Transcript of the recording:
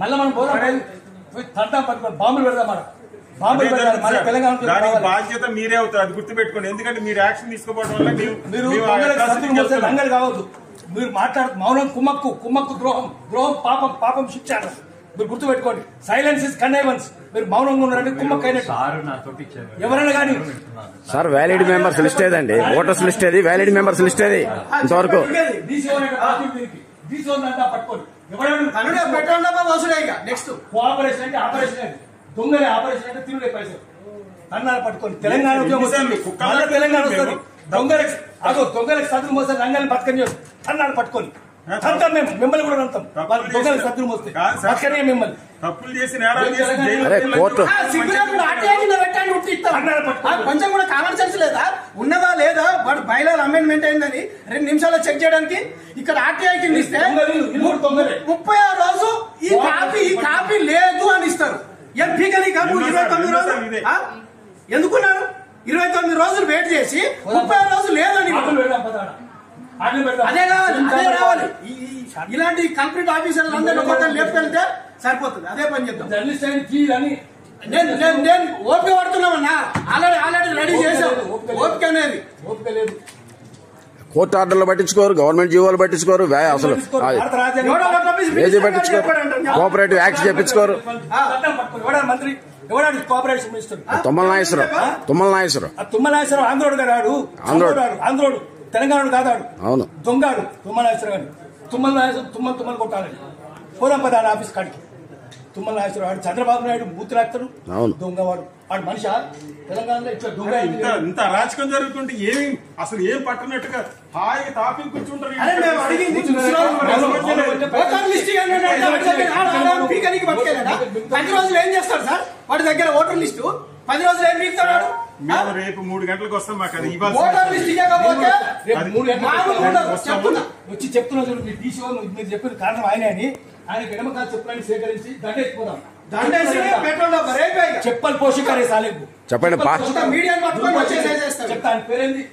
మళ్ళీ మనం పోదాం బాంబులు పెడదాం దానికి బాధ్యత మీరే అవుతారు, అది గుర్తుపెట్టుకోండి. ఎందుకంటే మీరు యాక్షన్ తీసుకోవడం వల్ల మీరు రంగలు కావద్దు. మీరు మౌనం కుమ్మక్కు ద్రోహం పాపం శిక్ష. మీరు గుర్తుపెట్టుకోండి. Silence is connivance. మీరు మౌనంగా ఉన్నారంటే కుమ్మక్కైనట్టు. ఎవరైనా కానీ సార్ వ్యాలిడ్ మెంబర్స్ లిస్ట్ ఏదండి, ఓటర్స్ లిస్ట్ ఏది, వ్యాలిడ్ మెంబర్స్ లిస్ట్ ఏది ఇంతవరకు పట్టుకోండి. నెక్స్ట్ కోఆపరేషన్ అంటే ఆపరేషన్, దొంగలే ఆపరేషన్ అంటే తిరుడే పైసలు అన్నారు పట్టుకోండి. తెలంగాణ తెలంగాణ వస్తుంది. దొంగలకు సదులు మోస్తారు, రంగాన్ని బతకని అన్నారు పట్టుకొని అంటాం. మేము మిమ్మల్ని కూడా అంటాం. దొంగలకు సదులు మోస్తే బతకనే మిమ్మల్ని తప్పులు చేసి కొంచెం కూడా కామన్ సెన్స్ లేదా, ఉన్నదా లేదా? వాడు బైలాల్ అమెండ్మెంట్ అయిందని 2 నిమిషాల్లో చెక్ చేయడానికి ఇక్కడ ఆర్టీఐ కింద ఇస్తే 36 రోజు ఈ కాపీ లేదు అని ఇస్తారు. ఎంపీకని కాపు 29 రోజులు ఎందుకున్నారు? 29 రోజులు వెయిట్ చేసి 36 రోజులు లేదని అదే కావాలి, అదే రావాలి. ఇలాంటి కంప్లీట్ ఆఫీసర్లు అందరూ లేపుకెళ్తే సరిపోతుంది. అదే పని చేద్దాం. నేను ఓపిక పడుతున్నామన్నా, ఆల్రెడీ రెడీ చేసాం. ఓపిక అనేది ఓపిక లేదు. కోర్టు ఆర్డర్లు పట్టించుకోరు, గవర్నమెంట్ జీవోలు పట్టించుకోరు, అసలు ఏది పట్టించుకోరు, కోఆపరేటివ్ యాక్ట్ చేయించుకోరు. మంత్రి ఎవడాడు? కోఆపరేషన్ మినిస్టర్ తుమ్మల నాగేశ్వరరావు ఆంధ్రోడు గారు. ఆంధ్రోడు తెలంగాణ కాదాడు. అవును, దొంగాడు తుమ్మల నాగేశ్వరరావు. తుమ్మలు కొట్టాలి. పోదాం పదాడు ఆఫీస్ కాడికి. తుమ్మల నాగేశ్వరరావు వాడు చంద్రబాబు నాయుడు బూత్ రాస్తాడు. దొంగవాడు వాడు మనిషి. తెలంగాణలో ఇట్లా దొంగ ఇంత అరాచకం జరుగుతుంటే అసలు ఏం పట్టనట్టుగా హాయిగా టాపిక్ కూర్చుంటారు. పది రోజులు ఏం చేస్తాడు సార్ వాడి దగ్గర ఓటర్ లిస్టు? 10 రోజులు ఏం తీస్తాడు? మేము రేపు 3 గంటలకు వస్తాం. మాకు అది ఓటర్ లిస్ట్ ఇవ్వకపోతే వచ్చి చెప్తున్నా చూడు. మీరు తీసుకో, మీరు చెప్పిన కారణం ఆయన అని ఆయన ఎడమకాలు చెప్పులని సేకరించి దండేసిపోదాం. చెప్పలు పోషకారే సాలేపు చెప్పండి. మీడియా పట్టుకొని వచ్చేసేస్తారు. చెప్తా ఆయన పేరేంది?